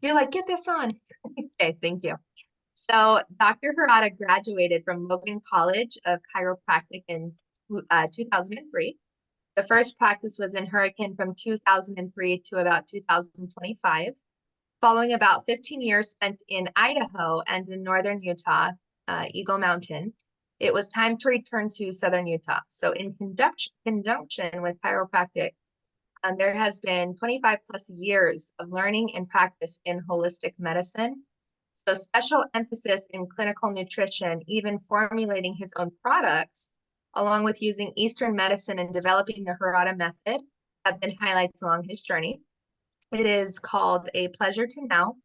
You're like, get this on. Okay, thank you. So Dr. Harada graduated from Logan College of Chiropractic in 2003. The first practice was in Hurricane from 2003 to about 2025. Following about 15 years spent in Idaho and in northern Utah, Eagle Mountain, it was time to return to southern Utah. So in conjunction with chiropractic, there has been 25 plus years of learning and practice in holistic medicine. So special emphasis in clinical nutrition, even formulating his own products, along with using Eastern medicine and developing the Harada method, have been highlights along his journey. It is called A Pleasure to Now.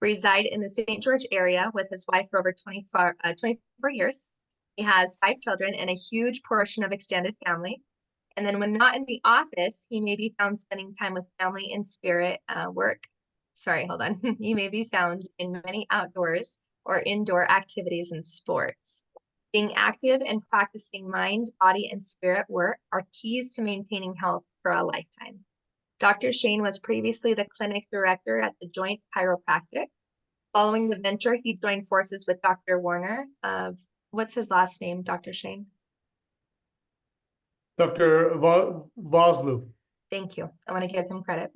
Reside in the St. George area with his wife for over 24 years. He has 5 children and a huge portion of extended family. And then when not in the office, he may be found spending time with family and spirit work. Sorry, hold on. He may be found in many outdoors or indoor activities and sports. Being active and practicing mind, body, and spirit work are keys to maintaining health for a lifetime. Dr. Shane was previously the clinic director at the Joint Chiropractic. Following the venture, he joined forces with Dr. Warner. What's his last name, Dr. Shane? Dr. Vosloo. Thank you. I want to give him credit.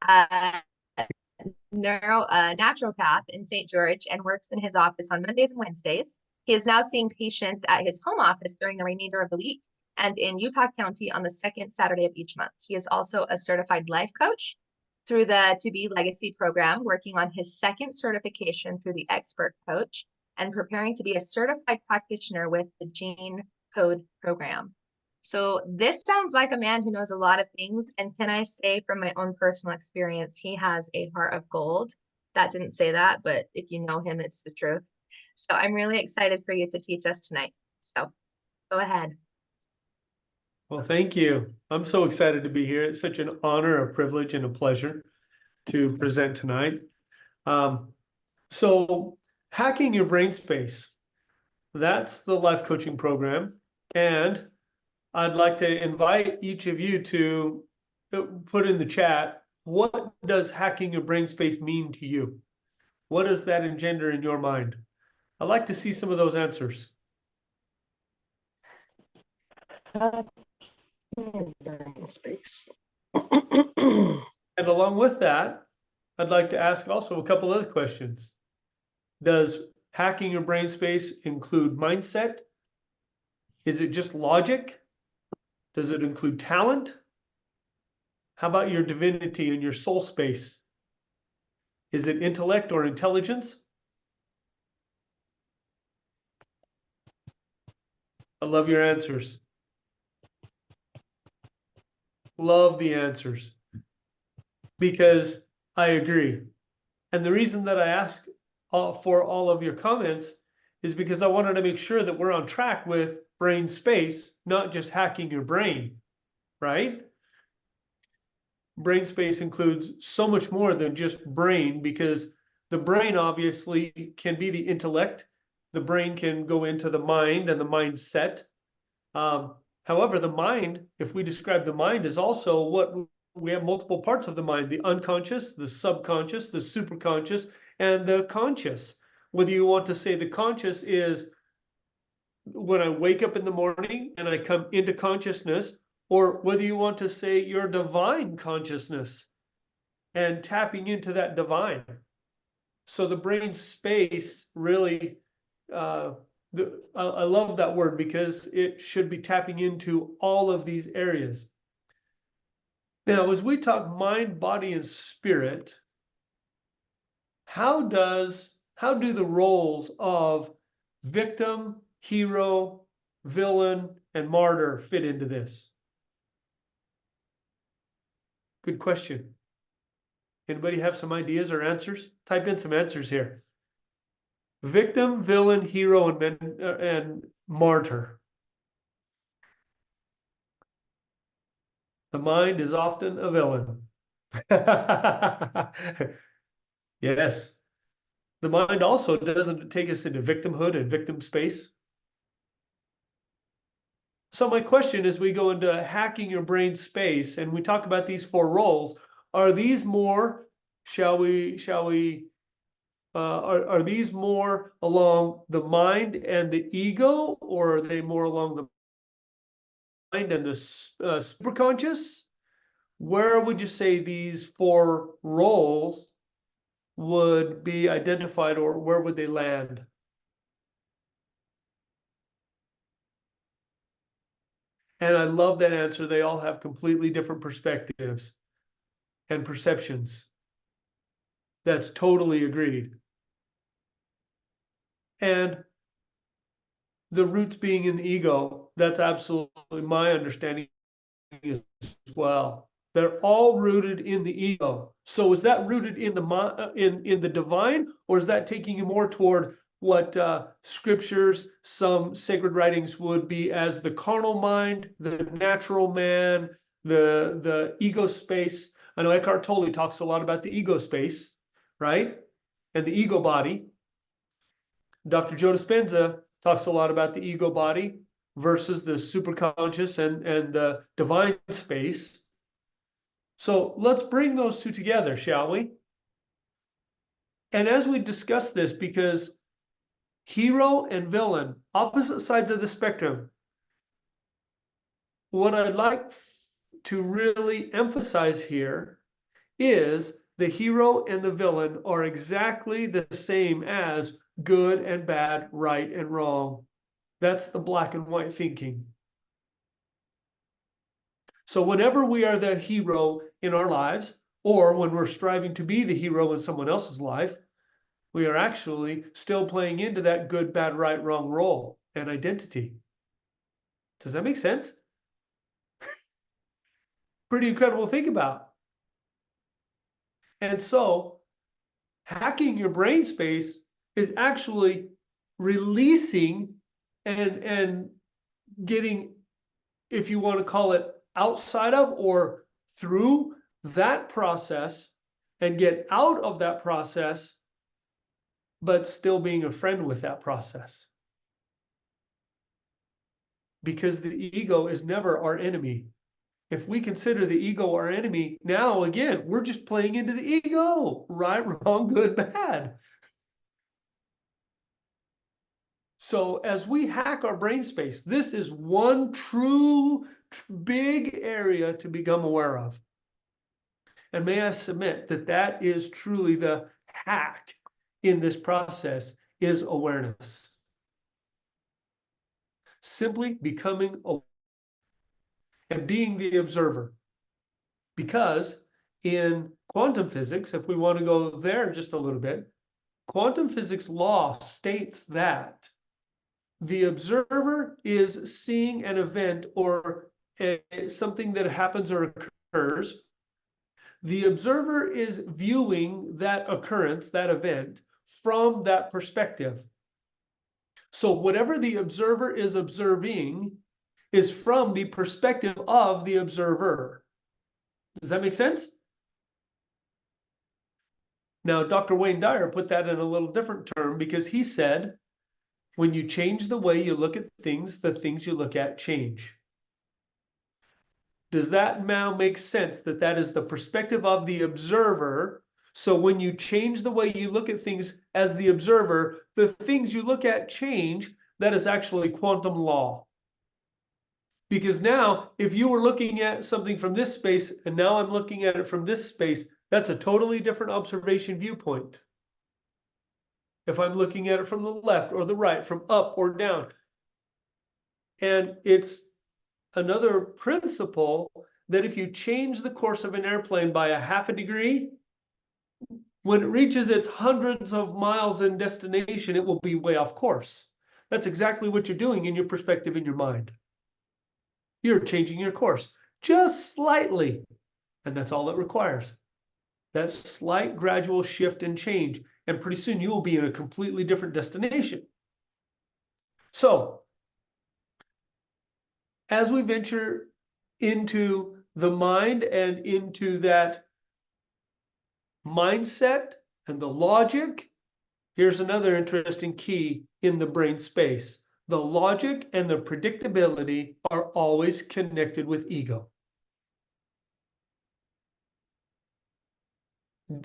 uh, naturopath in St. George and works in his office on Mondays and Wednesdays. He is now seeing patients at his home office during the remainder of the week and in Utah County on the second Saturday of each month. He is also a certified life coach through the To Be Legacy program, working on his second certification through the Expert Coach and preparing to be a certified practitioner with the Gene Code program. So this sounds like a man who knows a lot of things. And can I say from my own personal experience, he has a heart of gold. That didn't say that, but if you know him, it's the truth. So I'm really excited for you to teach us tonight. So go ahead. Well, thank you. I'm so excited to be here. It's such an honor, a privilege, and a pleasure to present tonight. So hacking your brain space, that's the life coaching program. And I'd like to invite each of you to put in the chat, what does hacking your brain space mean to you? What does that engender in your mind? I'd like to see some of those answers. Brain space. And along with that, I'd like to ask also a couple other questions. Does hacking your brain space include mindset? Is it just logic? Does it include talent? How about your divinity and your soul space? Is it intellect or intelligence? I love your answers. Love the answers. Because I agree. And the reason that I ask for all of your comments is because I wanted to make sure that we're on track with brain space, not just hacking your brain, right? Brain space includes so much more than just brain, because the brain obviously can be the intellect. The brain can go into the mind and the mindset. However, the mind, if we describe the mind, is also what we have multiple parts of the mind: the unconscious, the subconscious, the superconscious, and the conscious. Whether you want to say the conscious is when I wake up in the morning and I come into consciousness, or whether you want to say your divine consciousness and tapping into that divine. So the brain space really, I love that word because it should be tapping into all of these areas. Now, as we talk mind, body, and spirit, how do the roles of victim, hero, villain, and martyr fit into this? Good question. Anybody have some ideas or answers? Type in some answers here. Victim, villain, hero, and martyr. The mind is often a villain. Yes. The mind also doesn't take us into victimhood and victim space. So my question as we go into hacking your brain space and we talk about these 4 roles, are these more Shall we, are these more along the mind and the ego, or are they more along the mind and the superconscious? Where would you say these four roles would be identified, or where would they land? And I love that answer. They all have completely different perspectives and perceptions. That's totally agreed. And the roots being in the ego, that's absolutely my understanding as well. They're all rooted in the ego. So is that rooted in the divine, or is that taking you more toward what scriptures, some sacred writings would be as the carnal mind, the natural man, the ego space? I know Eckhart Tolle talks a lot about the ego space, right? And the ego body. Dr. Joe Dispenza talks a lot about the ego body versus the superconscious and the divine space. So let's bring those two together, shall we? And as we discuss this, because hero and villain, opposite sides of the spectrum, what I'd like to really emphasize here is the hero and the villain are exactly the same as good and bad, right and wrong. That's the black and white thinking. So whenever we are the hero in our lives, or when we're striving to be the hero in someone else's life, we are actually still playing into that good, bad, right, wrong role and identity. Does that make sense? Pretty incredible to think about. And so hacking your brain space is actually releasing and getting, if you want to call it, outside of or through that process and get out of that process, but still being a friend with that process. Because the ego is never our enemy. If we consider the ego our enemy, now again, we're just playing into the ego. Right, wrong, good, bad. So as we hack our brain space, this is one true big area to become aware of. And may I submit that that is truly the hack in this process is awareness. Simply becoming aware and being the observer. Because in quantum physics, if we want to go there just a little bit, quantum physics law states that the observer is seeing an event or something that happens or occurs. The observer is viewing that occurrence, that event, from that perspective. So whatever the observer is observing is from the perspective of the observer. Does that make sense? Now, Dr. Wayne Dyer put that in a little different term because he said, when you change the way you look at things, the things you look at change. Does that now make sense that that is the perspective of the observer? So when you change the way you look at things as the observer, the things you look at change. That is actually quantum law. Because now, if you were looking at something from this space, and now I'm looking at it from this space, that's a totally different observation viewpoint. If I'm looking at it from the left or the right, from up or down. And it's another principle that if you change the course of an airplane by 1/2 degree, when it reaches its hundreds of miles in destination, it will be way off course. That's exactly what you're doing in your perspective in your mind. You're changing your course just slightly, and that's all it requires. That slight gradual shift and change, and pretty soon you will be in a completely different destination. So, as we venture into the mind and into that mindset and the logic, here's another interesting key in the brain space. The logic and the predictability are always connected with ego.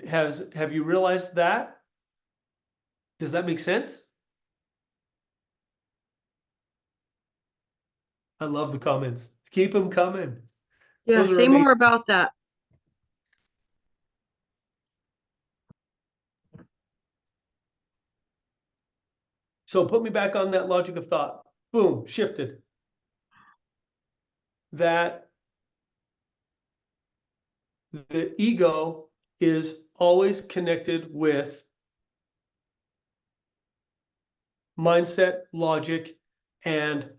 Have you realized that? Does that make sense? I love the comments. Keep them coming. Yeah, Those are say amazing. more about that. So put me back on that logic of thought. Boom, shifted. That the ego is always connected with mindset, logic, and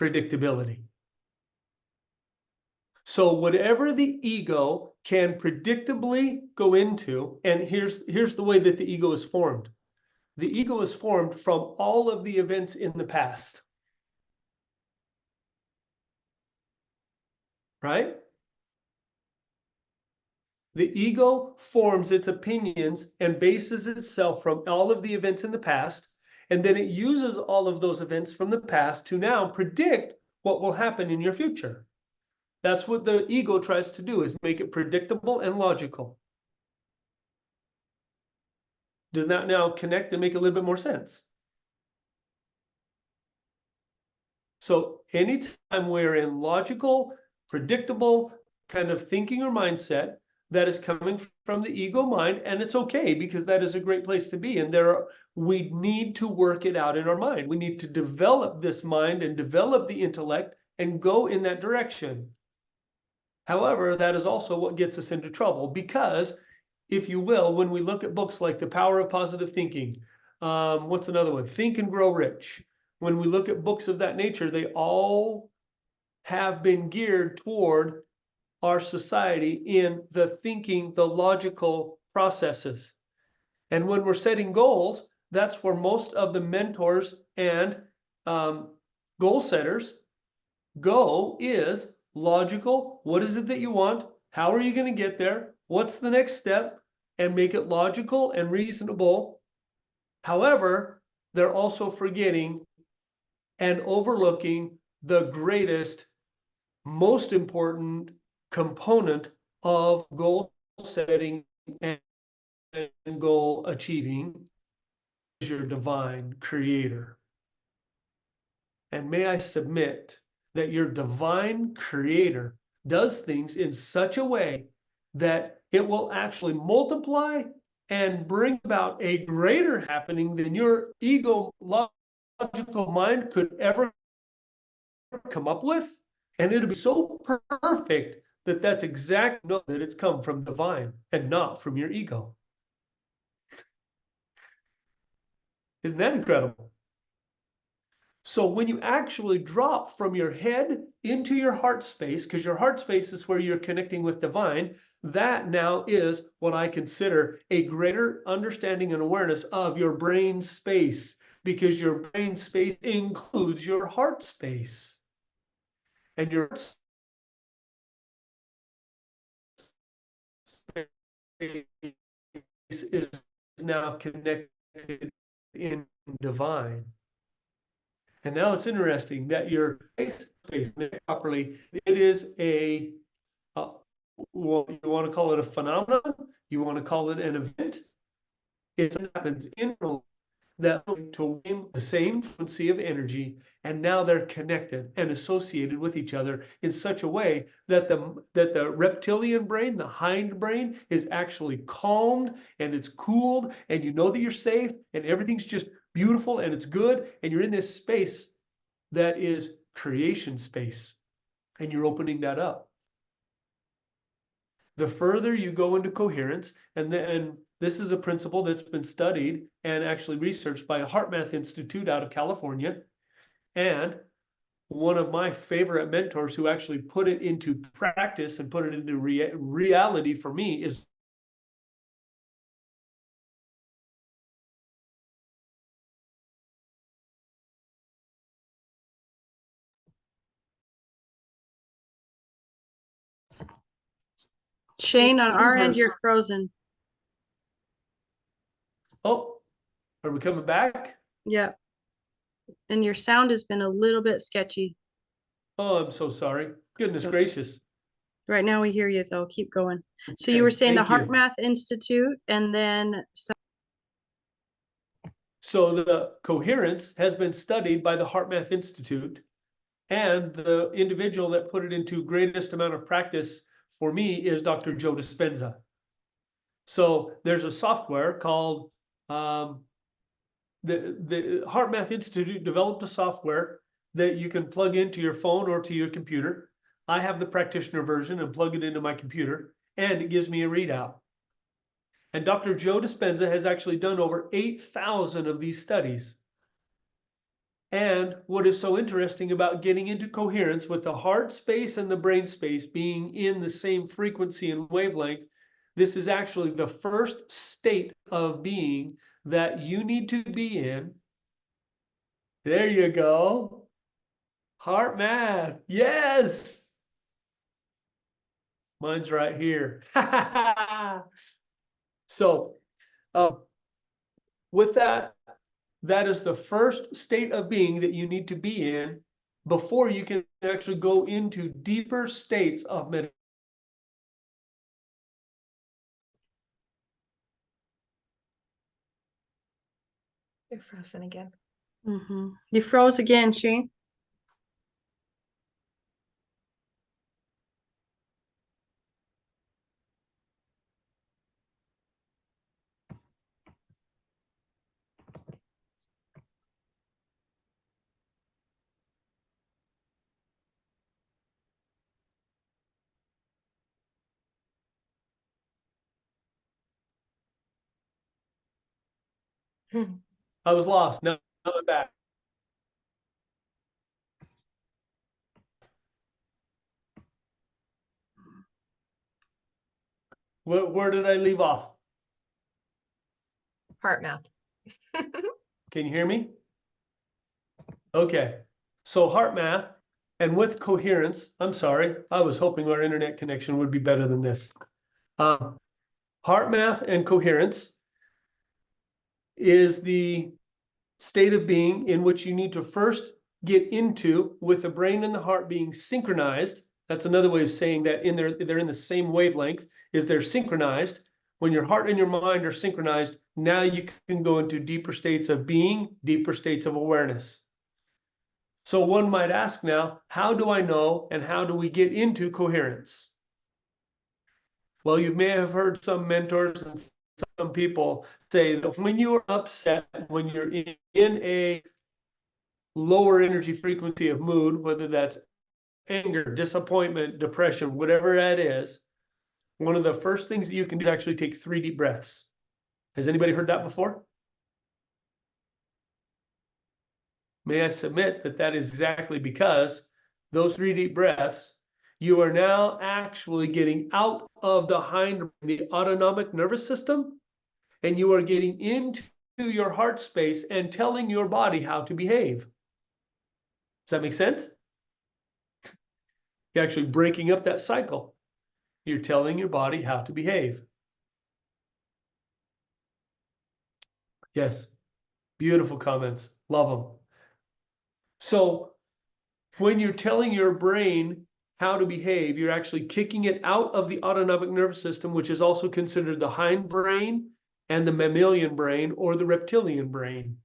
predictability. So whatever the ego can predictably go into, and here's the way that the ego is formed. The ego is formed from all of the events in the past. Right? The ego forms its opinions and bases itself from all of the events in the past, and then it uses all of those events from the past to now predict what will happen in your future. That's what the ego tries to do, is make it predictable and logical. Does that now connect and make a little bit more sense? So anytime we're in logical, predictable kind of thinking or mindset, that is coming from the ego mind, and it's okay, because that is a great place to be. And we need to work it out in our mind. We need to develop this mind and develop the intellect and go in that direction. However, that is also what gets us into trouble, because if you will, when we look at books like The Power of Positive Thinking, what's another one? Think and Grow Rich. When we look at books of that nature, they all have been geared toward our society in the thinking, the logical processes. And when we're setting goals, that's where most of the mentors and goal setters go, is logical. What is it that you want? How are you going to get there? What's the next step? And make it logical and reasonable. However, they're also forgetting and overlooking the greatest, most important component of goal setting and goal achieving, is your divine creator. And may I submit that your divine creator does things in such a way that it will actually multiply and bring about a greater happening than your ego logical mind could ever come up with. And it'll be so perfect that that's exactly that it's come from divine and not from your ego. Isn't that incredible? So when you actually drop from your head into your heart space, because your heart space is where you're connecting with divine, that now is what I consider a greater understanding and awareness of your brain space, because your brain space includes your heart space. And your heart space is now connected in divine. And now it's interesting that your space properly, it is a, well, you want to call it a phenomenon, you want to call it an event. It happens internally, that to the same frequency of energy, and now they're connected and associated with each other in such a way that the reptilian brain, the hind brain, is actually calmed and it's cooled, and you know that you're safe and everything's just beautiful and it's good, and you're in this space that is creation space, and you're opening that up. The further you go into coherence, and this is a principle that's been studied and actually researched by HeartMath Institute out of California, and one of my favorite mentors who actually put it into practice and put it into reality for me is Shane, on our end, person. you're frozen. Oh, are we coming back? Yeah. And your sound has been a little bit sketchy. Oh, I'm so sorry. Goodness Yep. gracious. Right now we hear you though. Keep going. So you were saying the thank you. HeartMath Institute and then So the coherence has been studied by the HeartMath Institute, and the individual that put it into greatest amount of practice for me is Dr. Joe Dispenza. So there's a software called the HeartMath Institute developed a software that you can plug into your phone or to your computer. I have the practitioner version and plug it into my computer, and it gives me a readout. And Dr. Joe Dispenza has actually done over 8,000 of these studies. And what is so interesting about getting into coherence with the heart space and the brain space being in the same frequency and wavelength, this is actually the first state of being that you need to be in. There you go. Heart math. Yes. Mine's right here. So, with that, that is the first state of being that you need to be in before you can actually go into deeper states of meditation. You're frozen again. you froze again, Shane. I was lost. Now I'm back. Where did I leave off? HeartMath. Can you hear me? Okay. So HeartMath and with coherence, I'm sorry, I was hoping our internet connection would be better than this. HeartMath and coherence is the state of being in which you need to first get into with the brain and the heart being synchronized. That's another way of saying that they're in the same wavelength, is they're synchronized. When your heart and your mind are synchronized, now you can go into deeper states of being, deeper states of awareness. So one might ask now, how do I know and how do we get into coherence? Well, you may have heard some mentors and some people say that when you are upset, when you're in a lower energy frequency of mood, whether that's anger, disappointment, depression, whatever that is, one of the first things that you can do is actually take 3 deep breaths. Has anybody heard that before? May I submit that that is exactly because those 3 deep breaths, you are now actually getting out of the autonomic nervous system, and you are getting into your heart space and telling your body how to behave. Does that make sense? You're actually breaking up that cycle. You're telling your body how to behave. Yes, beautiful comments. Love them. So when you're telling your brain how to behave, you're actually kicking it out of the autonomic nervous system, which is also considered the hindbrain and the mammalian brain or the reptilian brain.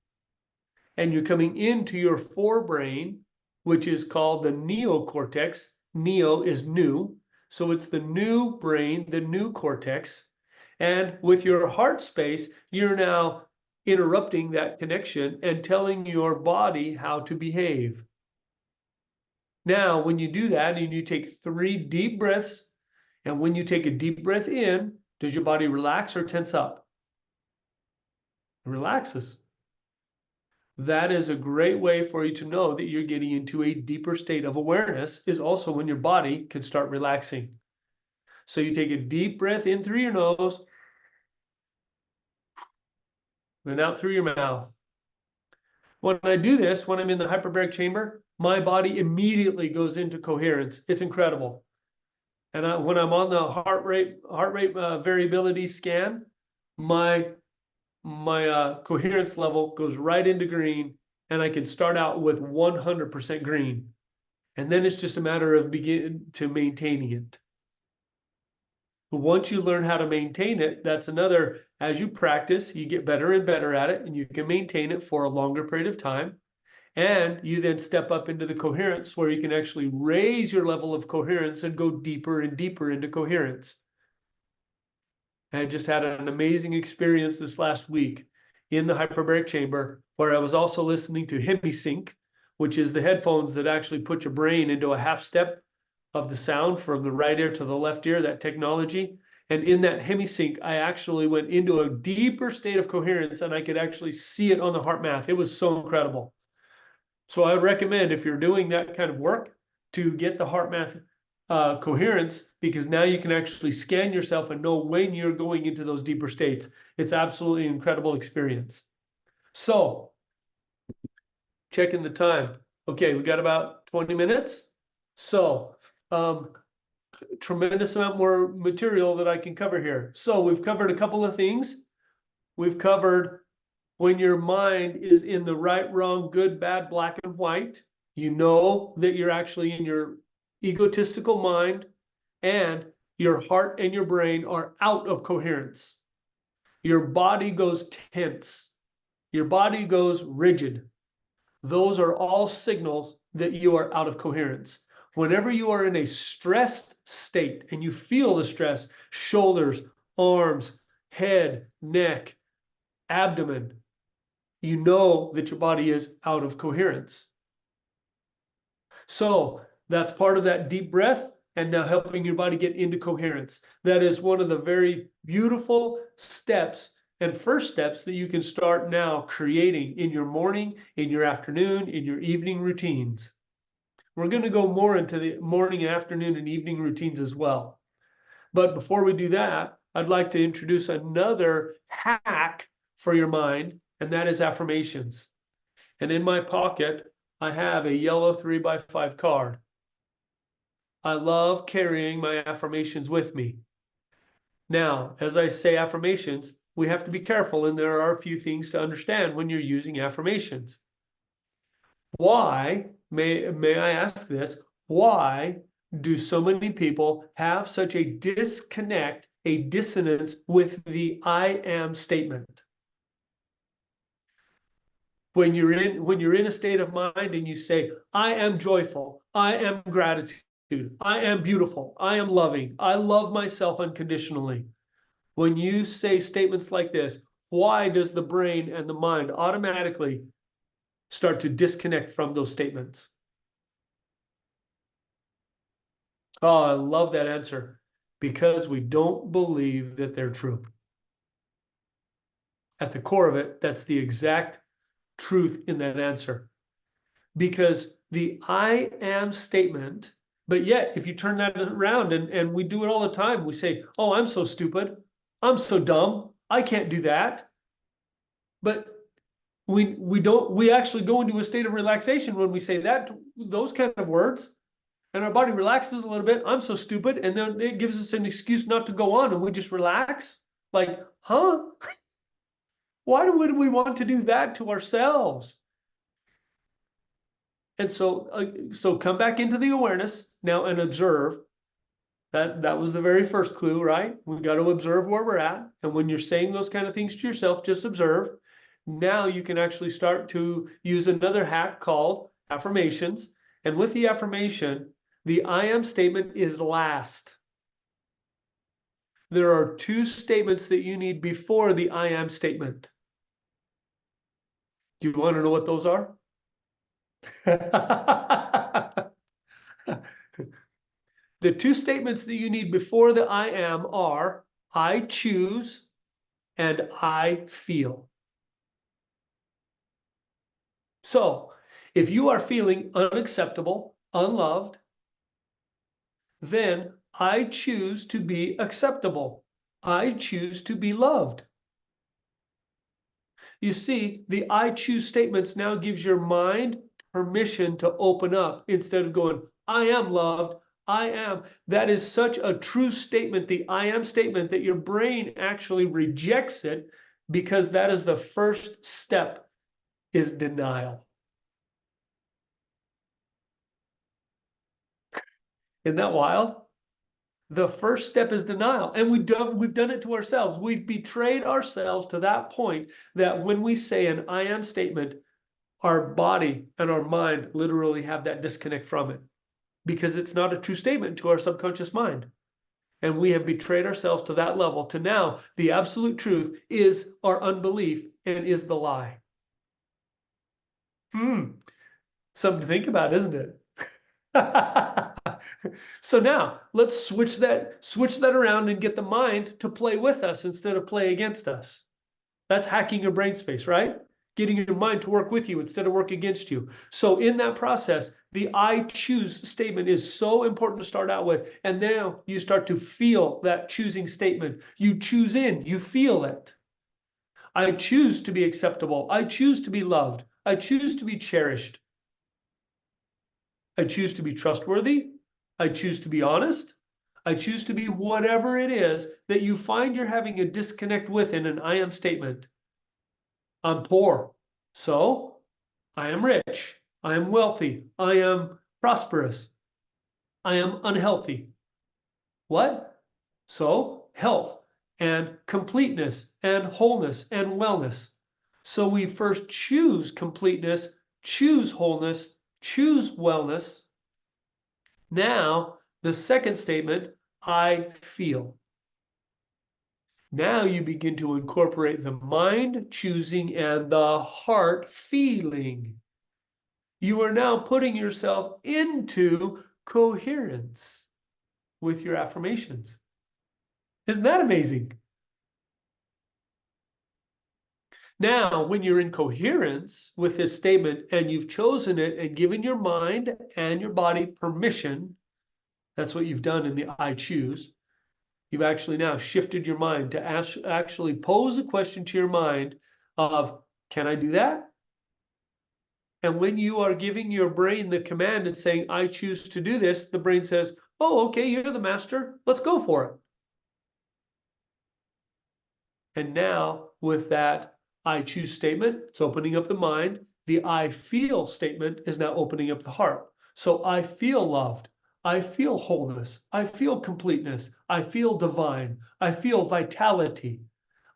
And you're coming into your forebrain, which is called the neocortex. Neo is new. So it's the new brain, the new cortex. And with your heart space, you're now interrupting that connection and telling your body how to behave. Now, when you do that and you take 3 deep breaths, and when you take a deep breath in, does your body relax or tense up? It relaxes. That is a great way for you to know that you're getting into a deeper state of awareness, is also when your body can start relaxing. So you take a deep breath in through your nose, and out through your mouth. When I do this, when I'm in the hyperbaric chamber, my body immediately goes into coherence. It's incredible. And when I'm on the heart rate variability scan, my coherence level goes right into green, and I can start out with 100% green. And then it's just a matter of beginning to maintaining it. But once you learn how to maintain it, that's another, as you practice, you get better and better at it, and you can maintain it for a longer period of time. And you then step up into the coherence where you can actually raise your level of coherence and go deeper and deeper into coherence. I just had an amazing experience this last week in the hyperbaric chamber where I was also listening to HemiSync, which is the headphones that actually put your brain into a half step of the sound from the right ear to the left ear, that technology. And in that HemiSync, I actually went into a deeper state of coherence and I could actually see it on the HeartMath. It was so incredible. So I would recommend, if you're doing that kind of work, to get the HeartMath Coherence, because now you can actually scan yourself and know when you're going into those deeper states. It's absolutely an incredible experience. So, checking the time. Okay, we got about 20 minutes. So, tremendous amount more material that I can cover here. So we've covered a couple of things. We've covered when your mind is in the right, wrong, good, bad, black, and white. You know that you're actually in your egotistical mind, and your heart and your brain are out of coherence. Your body goes tense. Your body goes rigid. Those are all signals that you are out of coherence. Whenever you are in a stressed state and you feel the stress, shoulders, arms, head, neck, abdomen, you know that your body is out of coherence. So that's part of that deep breath and now helping your body get into coherence. That is one of the very beautiful steps and first steps that you can start now creating in your morning, in your afternoon, in your evening routines. We're going to go more into the morning, afternoon, and evening routines as well. But before we do that, I'd like to introduce another hack for your mind, and that is affirmations. And in my pocket, I have a yellow 3x5 card. I love carrying my affirmations with me. Now, as I say affirmations, we have to be careful, and there are a few things to understand when you're using affirmations. Why, may I ask this, why do so many people have such a disconnect, a dissonance with the I am statement? When you're in a state of mind and you say, I am joyful, I am gratitude, I am beautiful, I am loving, I love myself unconditionally. When you say statements like this, why does the brain and the mind automatically start to disconnect from those statements? Oh, I love that answer. Because we don't believe that they're true. At the core of it, that's the exact truth in that answer. Because the I am statement, but yet if you turn that around, and we do it all the time, we say, oh, I'm so stupid, I'm so dumb, I can't do that. But we actually go into a state of relaxation when we say those kind of words, and our body relaxes a little bit. I'm so stupid, and then it gives us an excuse not to go on, and we just relax. Like, huh? Why would we want to do that to ourselves? And so come back into the awareness now and observe. That was the very first clue, right? We got to observe where we're at. And when you're saying those kind of things to yourself, just observe. Now you can actually start to use another hack called affirmations. And with the affirmation, the I am statement is last. There are two statements that you need before the I am statement. Do you want to know what those are? The two statements that you need before the I am are I choose and I feel. So if you are feeling unacceptable, unloved, then I choose to be acceptable. I choose to be loved. You see, the I choose statements now gives your mind permission to open up instead of going, I am loved, I am. That is such a true statement, the I am statement, that your brain actually rejects it because that is the first step, is denial. Isn't that wild? The first step is denial. And we've done it to ourselves. We've betrayed ourselves to that point that when we say an I am statement, our body and our mind literally have that disconnect from it because it's not a true statement to our subconscious mind. And we have betrayed ourselves to that level to now the absolute truth is our unbelief and is the lie. Something to think about, isn't it? So now let's switch that around and get the mind to play with us instead of play against us. That's hacking your brain space, right? Getting your mind to work with you instead of work against you. So in that process, the I choose statement is so important to start out with. And now you start to feel that choosing statement. You choose in, you feel it. I choose to be acceptable. I choose to be loved. I choose to be cherished. I choose to be trustworthy. I choose to be honest. I choose to be whatever it is that you find you're having a disconnect with in an I am statement. I'm poor, so I am rich. I am wealthy. I am prosperous. I am unhealthy. What? So health and completeness and wholeness and wellness. So we first choose completeness, choose wholeness, choose wellness. Now, the second statement, I feel. Now you begin to incorporate the mind choosing and the heart feeling. You are now putting yourself into coherence with your affirmations. Isn't that amazing? Now, when you're in coherence with this statement and you've chosen it and given your mind and your body permission, that's what you've done in the I choose. You've actually now shifted your mind to actually pose a question to your mind of, can I do that? And when you are giving your brain the command and saying, I choose to do this, the brain says, oh, okay, you're the master. Let's go for it. And now with that I choose statement, it's opening up the mind. The I feel statement is now opening up the heart. So I feel loved. I feel wholeness. I feel completeness. I feel divine. I feel vitality.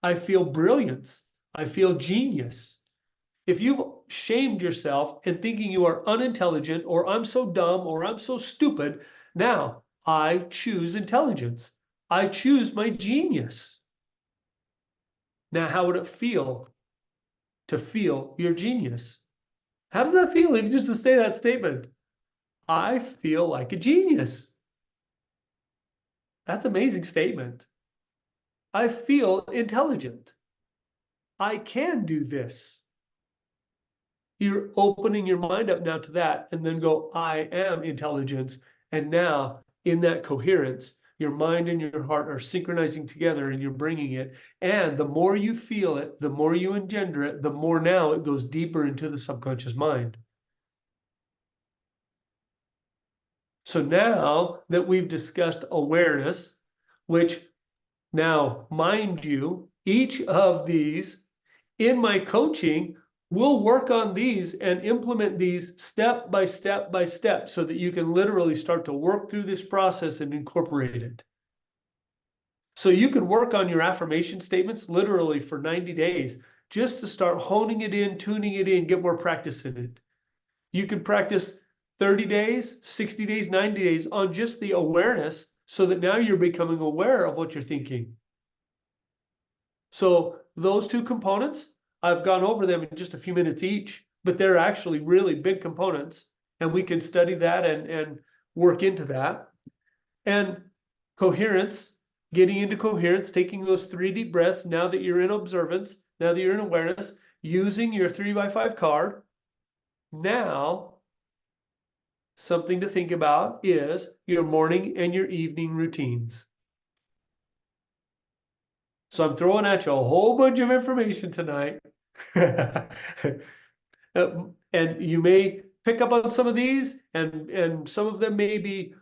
I feel brilliance. I feel genius. If you've shamed yourself and thinking you are unintelligent or I'm so dumb or I'm so stupid, now I choose intelligence. I choose my genius. Now, how would it feel to feel your genius? How does that feel even just to say that statement? I feel like a genius. That's an amazing statement. I feel intelligent. I can do this. You're opening your mind up now to that and then go, I am intelligence. And now in that coherence, your mind and your heart are synchronizing together and you're bringing it. And the more you feel it, the more you engender it, the more now it goes deeper into the subconscious mind. So now that we've discussed awareness, which now, mind you, each of these in my coaching, we'll work on these and implement these step by step by step so that you can literally start to work through this process and incorporate it. So you can work on your affirmation statements literally for 90 days just to start honing it in, tuning it in, get more practice in it. You can practice 30 days, 60 days, 90 days on just the awareness so that now you're becoming aware of what you're thinking. So those two components, I've gone over them in just a few minutes each, but they're actually really big components, and we can study that and work into that. And coherence, getting into coherence, taking those 3 deep breaths now that you're in observance, now that you're in awareness, using your 3x5 card. Now, something to think about is your morning and your evening routines. So I'm throwing at you a whole bunch of information tonight. And you may pick up on some of these, and some of them may be,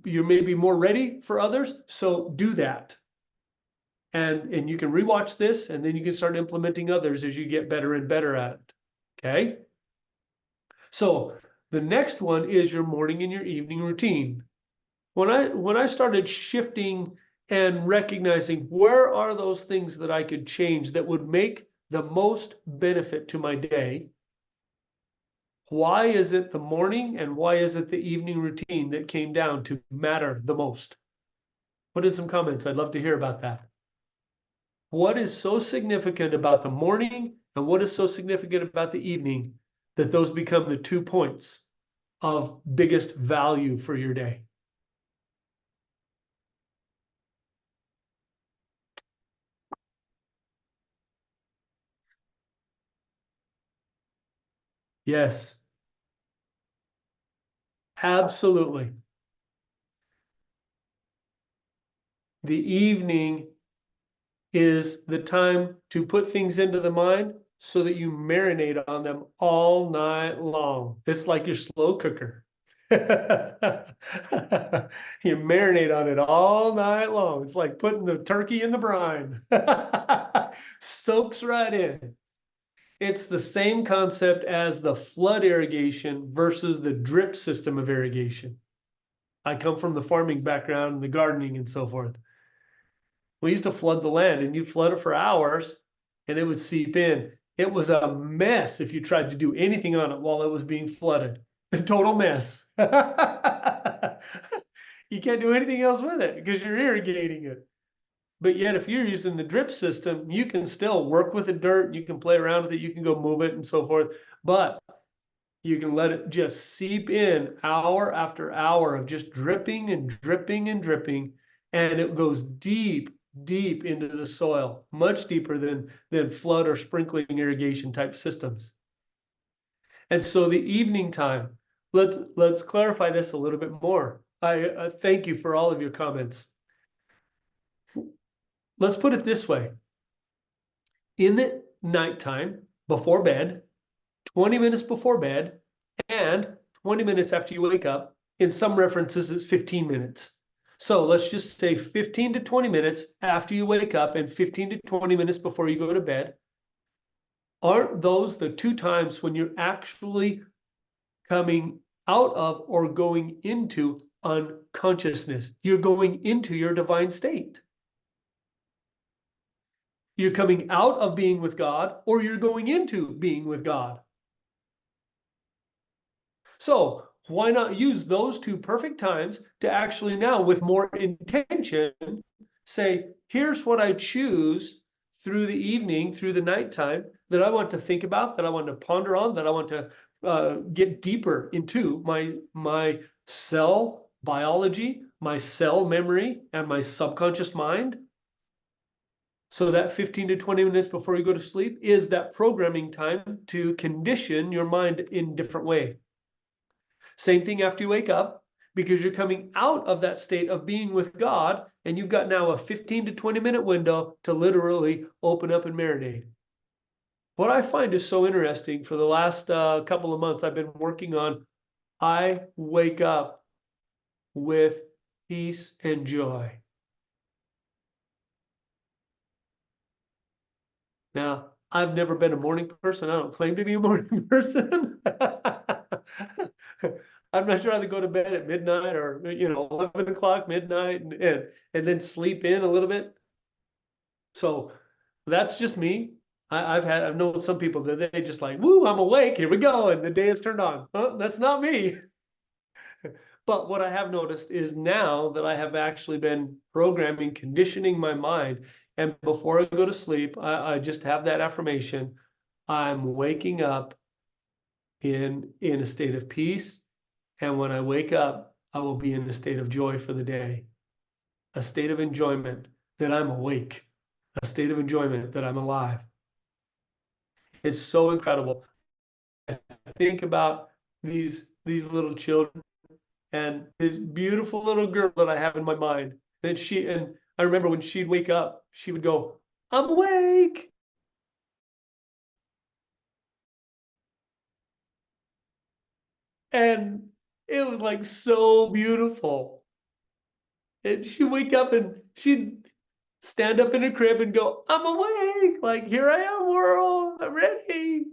you may be more ready for others. So do that. And you can rewatch this, and then you can start implementing others as you get better and better at it. Okay? So the next one is your morning and your evening routine. When I started shifting and recognizing where are those things that I could change that would make the most benefit to my day, why is it the morning and why is it the evening routine that came down to matter the most? Put in some comments. I'd love to hear about that. What is so significant about the morning and what is so significant about the evening that those become the 2 points of biggest value for your day? Yes, absolutely. The evening is the time to put things into the mind so that you marinate on them all night long. It's like your slow cooker. You marinate on it all night long. It's like putting the turkey in the brine. Soaks right in. It's the same concept as the flood irrigation versus the drip system of irrigation. I come from the farming background and the gardening and so forth. We used to flood the land and you'd flood it for hours and it would seep in. It was a mess if you tried to do anything on it while it was being flooded. A total mess. You can't do anything else with it because you're irrigating it. But yet, if you're using the drip system, you can still work with the dirt, you can play around with it, you can go move it and so forth. But you can let it just seep in hour after hour of just dripping and dripping and dripping. And it goes deep, deep into the soil, much deeper than flood or sprinkling irrigation type systems. And so the evening time, let's clarify this a little bit more. I thank you for all of your comments. Let's put it this way. In the nighttime, before bed, 20 minutes before bed, and 20 minutes after you wake up, in some references, it's 15 minutes. So let's just say 15 to 20 minutes after you wake up and 15 to 20 minutes before you go to bed. Aren't those the 2 times when you're actually coming out of or going into unconsciousness? You're going into your divine state. You're coming out of being with God or you're going into being with God. So why not use those 2 perfect times to actually now, with more intention, say, here's what I choose through the evening, through the nighttime, that I want to think about, that I want to ponder on, that I want to get deeper into my cell biology, my cell memory, and my subconscious mind. So that 15 to 20 minutes before you go to sleep is that programming time to condition your mind in a different way. Same thing after you wake up, because you're coming out of that state of being with God, and you've got now a 15 to 20 minute window to literally open up and marinate. What I find is so interesting, for the last couple of months, I've been working on, I wake up with peace and joy. Now, I've never been a morning person. I don't claim to be a morning person. I'm not sure how to go to bed at midnight or 11 o'clock, midnight, and then sleep in a little bit. So that's just me. I've known some people that they just like, woo, I'm awake, here we go, and the day is turned on. Well, that's not me. But what I have noticed is now that I have actually been programming, conditioning my mind, and before I go to sleep, I just have that affirmation. I'm waking up in a state of peace. And when I wake up, I will be in a state of joy for the day, a state of enjoyment that I'm awake, a state of enjoyment that I'm alive. It's so incredible. I think about these little children and this beautiful little girl that I have in my mind. And I remember when she'd wake up, she would go, I'm awake. And it was like so beautiful. And she'd wake up and she'd stand up in her crib and go, I'm awake. Like, here I am, world. I'm ready.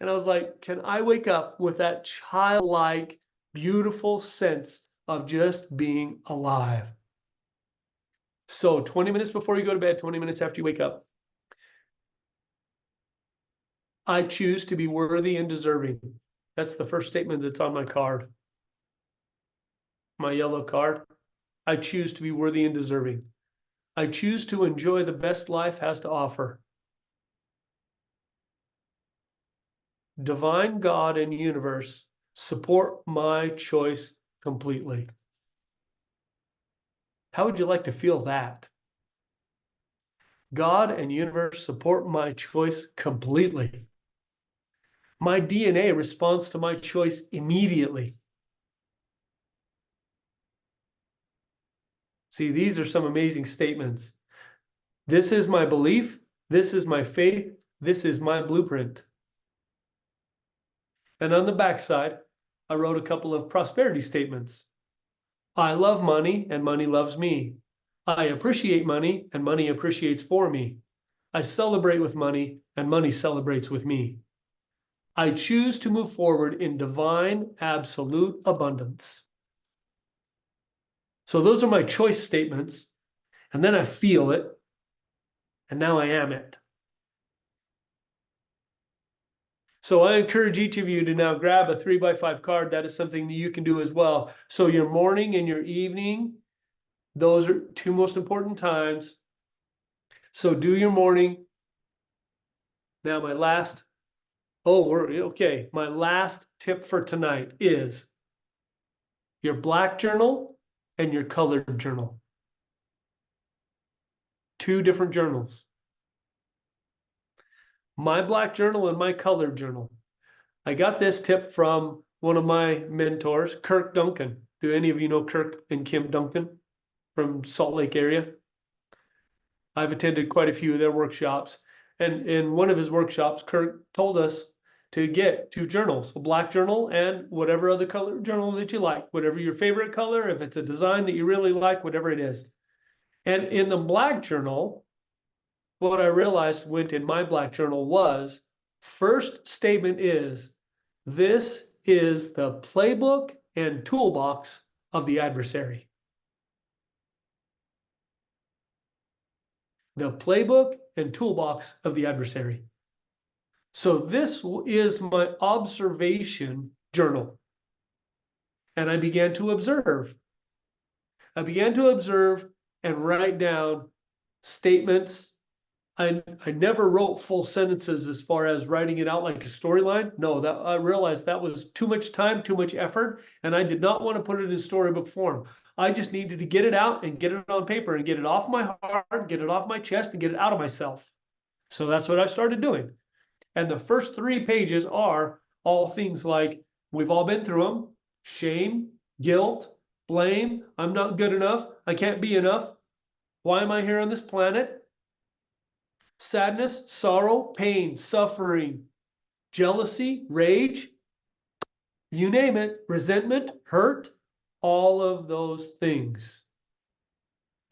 And I was like, can I wake up with that childlike, beautiful sense of just being alive. So 20 minutes before you go to bed, 20 minutes after you wake up, I choose to be worthy and deserving. That's the first statement that's on my card. My yellow card. I choose to be worthy and deserving. I choose to enjoy the best life has to offer. Divine God and universe support my choice completely. How would you like to feel that? God and universe support my choice completely. My DNA responds to my choice immediately. See, these are some amazing statements. This is my belief. This is my faith. This is my blueprint. And on the backside, I wrote a couple of prosperity statements. I love money and money loves me. I appreciate money and money appreciates for me. I celebrate with money and money celebrates with me. I choose to move forward in divine absolute abundance. So those are my choice statements. And then I feel it. And now I am it. So I encourage each of you to now grab a 3x5 card. That is something that you can do as well. So your morning and your evening, those are two most important times. So do your morning. Now my last, okay. My last tip for tonight is your black journal and your colored journal. Two different journals. My black journal and my colored journal. I got this tip from one of my mentors, Kirk Duncan. Do any of you know Kirk and Kim Duncan from Salt Lake area? I've attended quite a few of their workshops. And in one of his workshops, Kirk told us to get two journals, a black journal and whatever other color journal that you like, whatever your favorite color, if it's a design that you really like, whatever it is. And in the black journal, what I realized went in my black journal was, first statement is, this is the playbook and toolbox of the adversary. The playbook and toolbox of the adversary. So this is my observation journal. And I began to observe. I began to observe and write down statements. I never wrote full sentences as far as writing it out like a storyline. No, that I realized that was too much time, too much effort, and I did not want to put it in storybook form. I just needed to get it out and get it on paper and get it off my heart, get it off my chest, and get it out of myself. So that's what I started doing. And the first 3 pages are all things like, we've all been through them: shame, guilt, blame, I'm not good enough, I can't be enough, why am I here on this planet? Sadness, sorrow, pain, suffering, jealousy, rage, you name it, resentment, hurt, all of those things.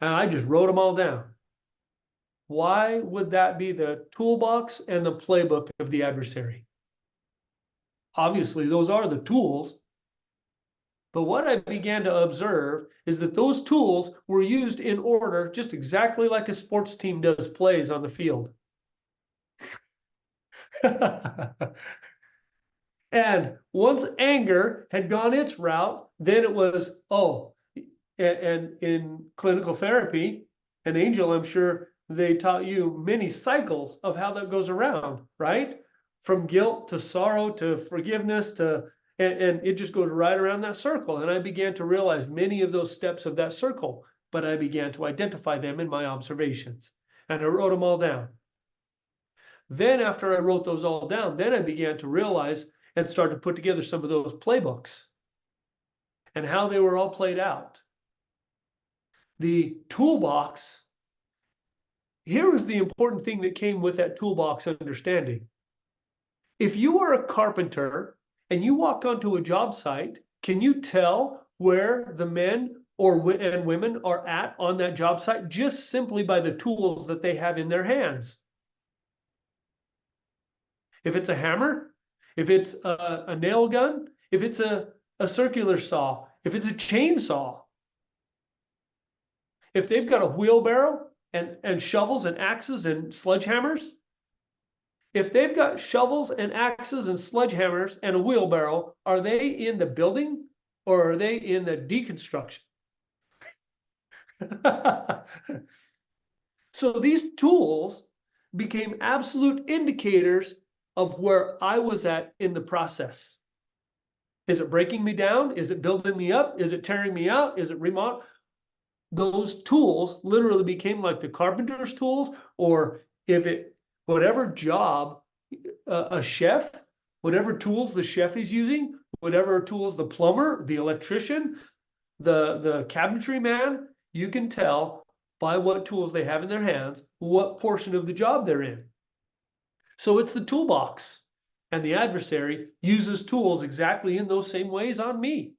And I just wrote them all down. Why would that be the toolbox and the playbook of the adversary? Obviously, those are the tools. But what I began to observe is that those tools were used in order, just exactly like a sports team does plays on the field. And once anger had gone its route, then it was, and in clinical therapy, and Angel, I'm sure they taught you many cycles of how that goes around, right? From guilt to sorrow to forgiveness to, and it just goes right around that circle. And I began to realize many of those steps of that circle, but I began to identify them in my observations, and I wrote them all down. Then after I wrote those all down, then I began to realize and start to put together some of those playbooks and how they were all played out. The toolbox, here was the important thing that came with that toolbox understanding. If you are a carpenter and you walk onto a job site, can you tell where the men and women are at on that job site just simply by the tools that they have in their hands? If it's a hammer, if it's a nail gun, if it's a circular saw, If it's a chainsaw, if they've got a wheelbarrow and shovels and axes and sledgehammers, if they've got shovels and axes and sledgehammers and a wheelbarrow, are they in the building or are they in the deconstruction? So these tools became absolute indicators of where I was at in the process. Is it breaking me down? Is it building me up? Is it tearing me out? Is it remodel? Those tools literally became like the carpenter's tools, or whatever job a chef, whatever tools the chef is using, whatever tools the plumber, the electrician, the cabinetry man, you can tell by what tools they have in their hands, what portion of the job they're in. So it's the toolbox, and the adversary uses tools exactly in those same ways on me.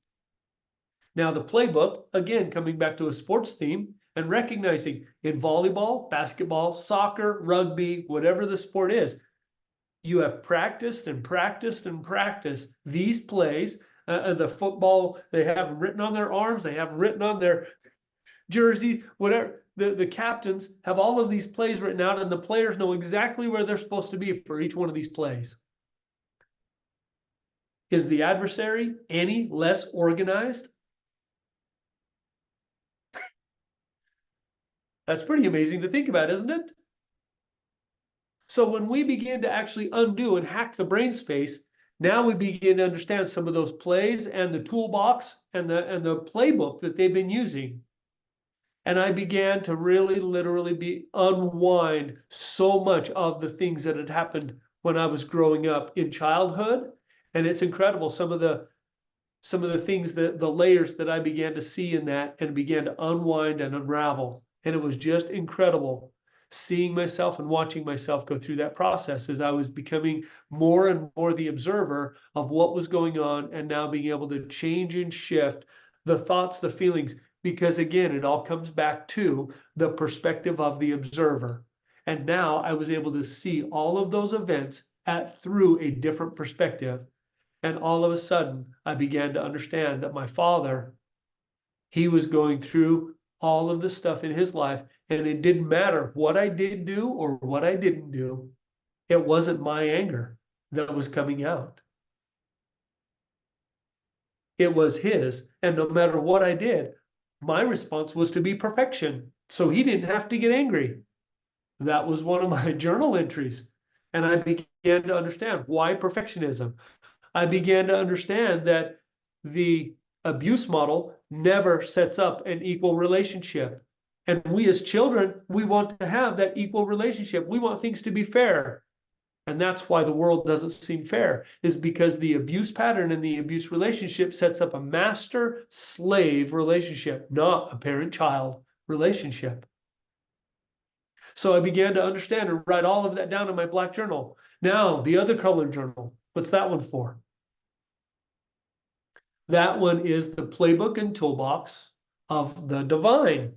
Now the playbook, again, coming back to a sports theme and recognizing in volleyball, basketball, soccer, rugby, whatever the sport is, you have practiced and practiced and practiced these plays. The football, they have them written on their arms, they have them written on their jersey, whatever. The captains have all of these plays written out, and the players know exactly where they're supposed to be for each one of these plays. Is the adversary any less organized? That's pretty amazing to think about, isn't it? So when we begin to actually undo and hack the brain space, now we begin to understand some of those plays and the toolbox and the playbook that they've been using. And I began to really literally unwind so much of the things that had happened when I was growing up in childhood. And it's incredible, some of the things, that the layers that I began to see in that and began to unwind and unravel. And it was just incredible seeing myself and watching myself go through that process as I was becoming more and more the observer of what was going on, and now being able to change and shift the thoughts, the feelings, because again, it all comes back to the perspective of the observer. And now I was able to see all of those events through a different perspective. And all of a sudden, I began to understand that my father, he was going through all of the stuff in his life, and it didn't matter what I did do or what I didn't do. It wasn't my anger that was coming out. It was his, and no matter what I did, my response was to be perfection, so he didn't have to get angry. That was one of my journal entries, and I began to understand why perfectionism. I began to understand that the abuse model never sets up an equal relationship. And we as children, we want to have that equal relationship. We want things to be fair. And that's why the world doesn't seem fair, is because the abuse pattern and the abuse relationship sets up a master-slave relationship, not a parent-child relationship. So I began to understand and write all of that down in my black journal. Now, the other colored journal, what's that one for? That one is the playbook and toolbox of the divine.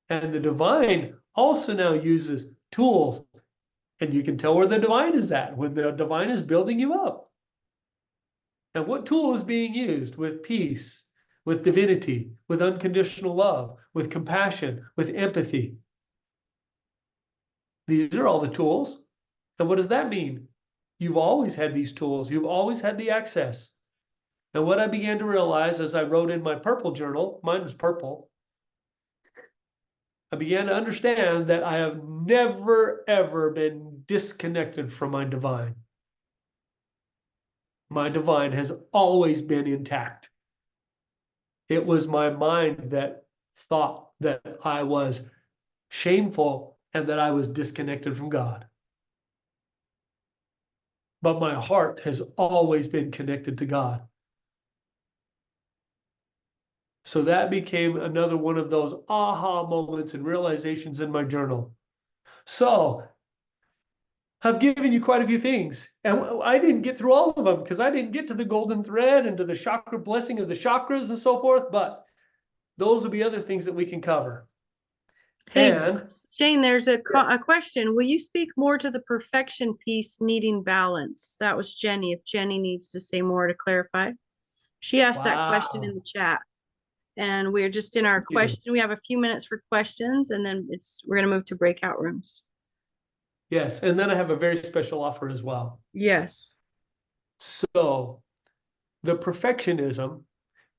And the divine also now uses tools. And you can tell where the divine is at when the divine is building you up. And what tool is being used with peace, with divinity, with unconditional love, with compassion, with empathy? These are all the tools. And what does that mean? You've always had these tools. You've always had the access. And what I began to realize as I wrote in my purple journal, mine was purple, I began to understand that I have never, ever been disconnected from my divine. My divine has always been intact. It was my mind that thought that I was shameful and that I was disconnected from God. But my heart has always been connected to God. So that became another one of those aha moments and realizations in my journal. So I've given you quite a few things, and I didn't get through all of them because I didn't get to the golden thread and to the chakra blessing of the chakras and so forth, but those will be other things that we can cover. Hey, And Shane, there's a question. Will you speak more to the perfection piece needing balance? That was Jenny. If Jenny needs to say more to clarify. She asked that question in wow, the chat. And we're just in our thank you. question. We have a few minutes for questions and then we're gonna move to breakout rooms. Yes, and then I have a very special offer as well. Yes. So the perfectionism,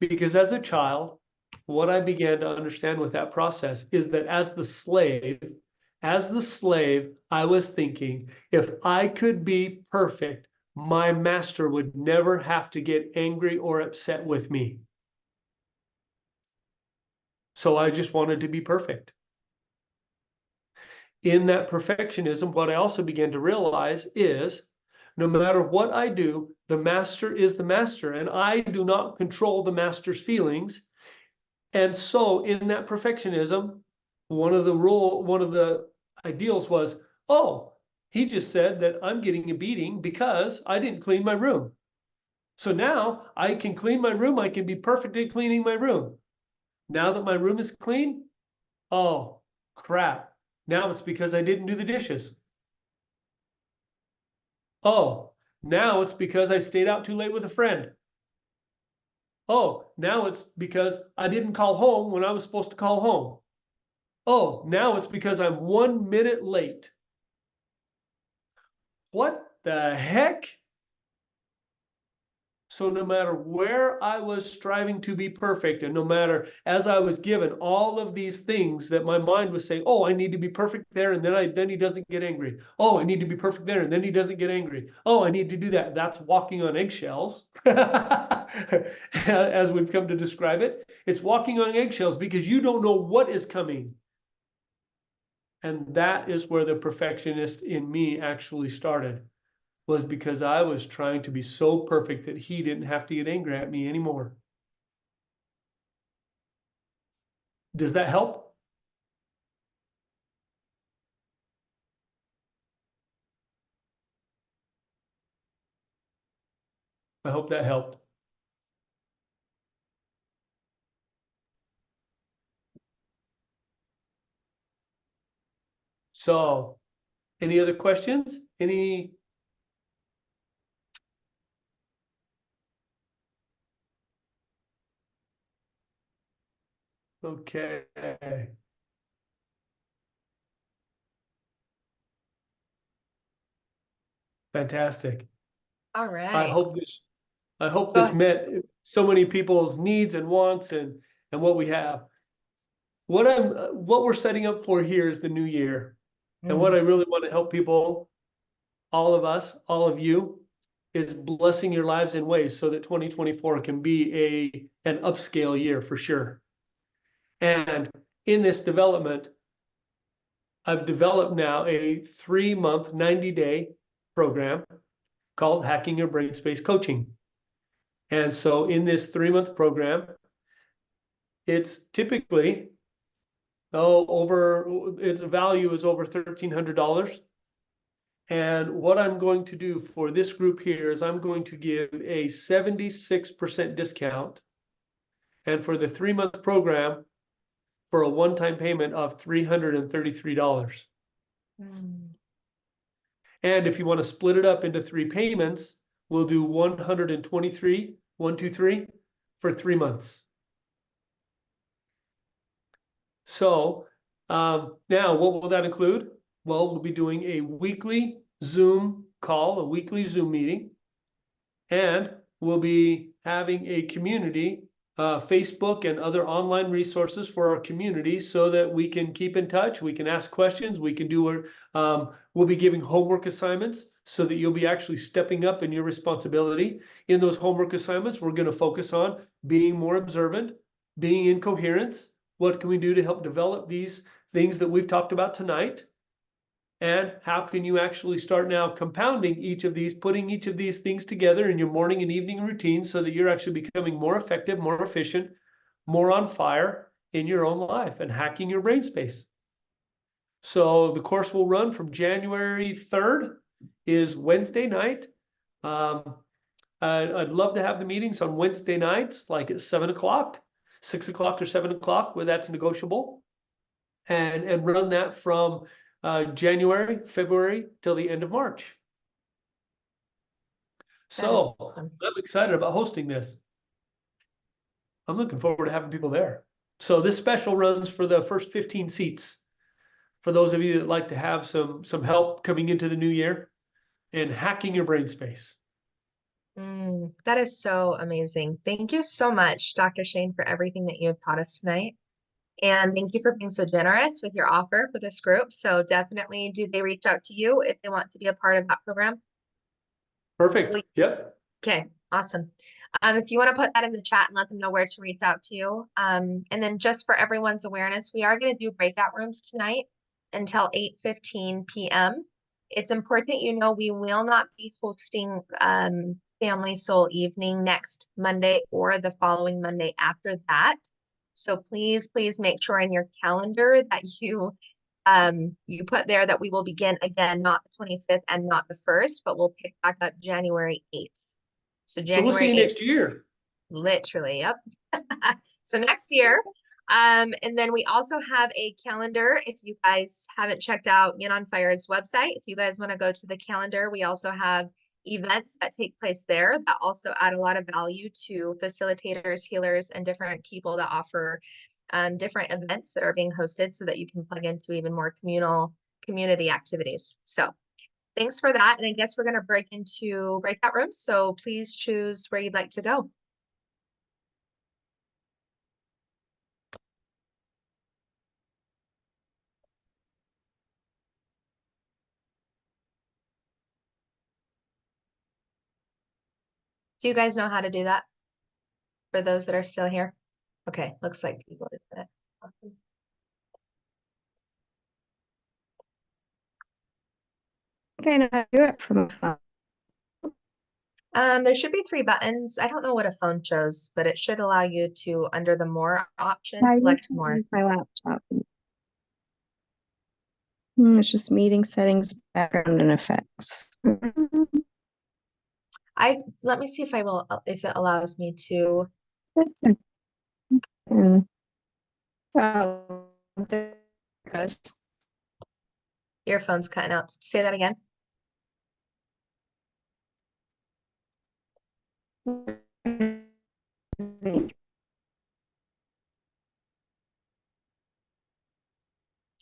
because as a child, what I began to understand with that process is that as the slave, I was thinking, if I could be perfect, my master would never have to get angry or upset with me. So I just wanted to be perfect. In that perfectionism, what I also began to realize is no matter what I do, the master is the master, and I do not control the master's feelings. And so in that perfectionism, one of the ideals was, oh, he just said that I'm getting a beating because I didn't clean my room. So now I can clean my room. I can be perfect at cleaning my room. Now that my room is clean, oh, crap. Now it's because I didn't do the dishes. Oh, now it's because I stayed out too late with a friend. Oh, now it's because I didn't call home when I was supposed to call home. Oh, now it's because I'm 1 minute late. What the heck? So no matter where I was striving to be perfect, and no matter as I was given all of these things that my mind was saying, oh, I need to be perfect there, and then he doesn't get angry. Oh, I need to be perfect there, and then he doesn't get angry. Oh, I need to do that. That's walking on eggshells, as we've come to describe it. It's walking on eggshells because you don't know what is coming. And that is where the perfectionist in me actually started. Was because I was trying to be so perfect that he didn't have to get angry at me anymore. Does that help? I hope that helped. So, any other questions? Okay. Fantastic. All I right. hope Go this ahead. met so many people's needs and wants and what we have. What we're setting up for here is the new year. And what I really want to help people, all of us, all of you, is blessing your lives in ways so that 2024 can be an upscale year for sure. And in this development, I've developed now a 3-month, 90-day program called Hacking Your BrainSpace Coaching. And so in this 3-month program, it's typically, its value is over $1,300. And what I'm going to do for this group here is I'm going to give a 76% discount. And for the 3-month program, for a one-time payment of $333. And if you want to split it up into 3 payments, we'll do 123 for 3 months. So now what will that include? Well, we'll be doing a weekly Zoom call, a weekly Zoom meeting, and we'll be having a community, Facebook and other online resources for our community so that we can keep in touch, we can ask questions, we can do we'll be giving homework assignments so that you'll be actually stepping up in your responsibility. In those homework assignments, we're going to focus on being more observant, being in coherence. What can we do to help develop these things that we've talked about tonight? And how can you actually start now compounding each of these, putting each of these things together in your morning and evening routine so that you're actually becoming more effective, more efficient, more on fire in your own life and hacking your brain space. So the course will run from January 3rd is Wednesday night. I'd love to have the meetings on Wednesday nights, like at 7 o'clock, 6 o'clock or 7 o'clock, where that's negotiable. and run that from January, February till the end of March. That is So awesome. I'm excited about hosting this. I'm looking forward to having people there. So this special runs for the first 15 seats. For those of you that like to have some help coming into the new year and hacking your brain space. That is so amazing. Thank you so much, Dr. Shane, for everything that you have taught us tonight. And thank you for being so generous with your offer for this group. So definitely, do they reach out to you if they want to be a part of that program? Perfect. Yep. Okay, awesome. If you want to put that in the chat and let them know where to reach out to you. And then just for everyone's awareness, we are going to do breakout rooms tonight until 8:15 p.m. It's important you know we will not be hosting Family Soul Evening next Monday or the following Monday after that. So please, please make sure in your calendar that you put there that we will begin again, not the 25th and not the 1st, but we'll pick back up January 8th. So So we'll see January you 8th, next year. literally, yep. So next year. And then we also have a calendar. If you guys haven't checked out Yin on Fire's website, if you guys want to go to the calendar, we also have events that take place there that also add a lot of value to facilitators, healers, and different people that offer different events that are being hosted so that you can plug into even more community activities. So thanks for that. And I guess we're going to break into breakout rooms. So please choose where you'd like to go. Do you guys know how to do that? For those that are still here? Okay, looks like people did that. Awesome. I know how to do it from a phone. There should be 3 buttons. I don't know what a phone shows, but it should allow you to, under the more option, I select usually more. use my laptop. It's just meeting settings, background, and effects. Let me see if if it allows me to. That's it. And, oh, there it goes. Your phone's cutting out. Say that again.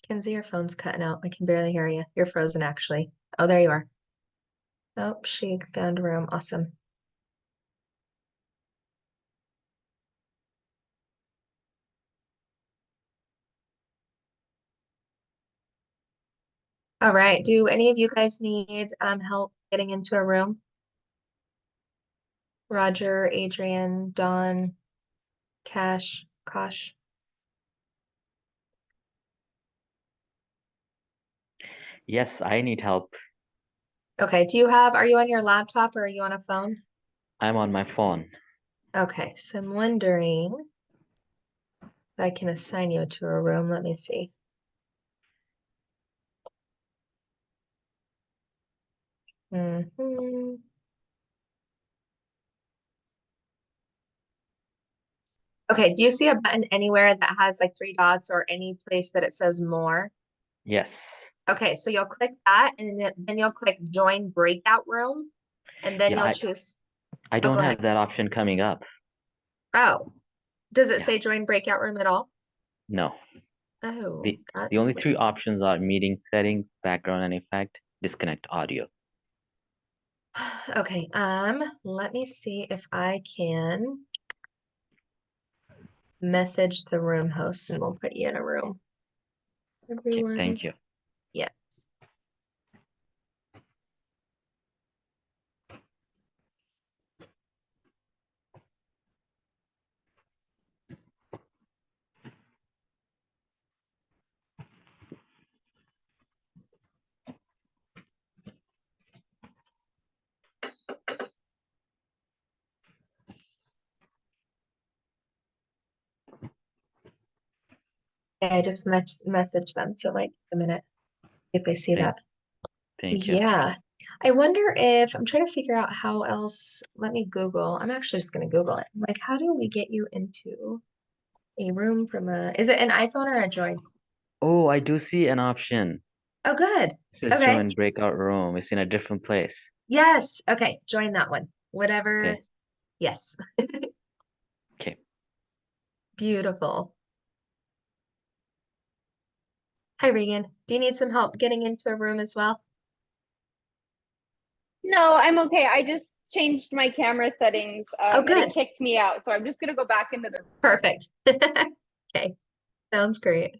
Kenzie, your phone's cutting out. I can barely hear you. You're frozen, actually. Oh, there you are. Oh, she found a room. Awesome. All right. Do any of you guys need help getting into a room? Roger, Adrian, Dawn, Kosh. Yes, I need help. Okay. Are you on your laptop or are you on a phone? I'm on my phone. Okay. So I'm wondering if I can assign you to a room. Let me see. Mhm. Okay, do you see a button anywhere that has like 3 dots or any place that it says more? Yes. Okay, so you'll click that and then you'll click join breakout room and then Yeah, you'll I choose. I Oh, don't go have ahead. that option coming up. Oh, does it Yeah. say join breakout room at all? No. Oh, The that's only 3 weird. options are meeting settings, background and effect, disconnect audio. Okay, let me see if I can message the room host and we'll put you in a room. Okay, Everyone. thank you. Yes. I just messaged them, so it might take a minute if they see that. Thank you. Yeah. I wonder if I'm trying to figure out how else. Let me Google. I'm actually just going to Google it. Like, how do we get you into a room from is it an iPhone or a Droid? Oh, I do see an option. Oh, good. It says Okay. join breakout room. It's in a different place. Yes. Okay. Join that one. Whatever. Okay. Yes. Okay. Beautiful. Hi, Regan. Do you need some help getting into a room as well? No, I'm okay. I just changed my camera settings Oh, and good. it kicked me out. So I'm just going to go back into the Perfect. Okay. Sounds great.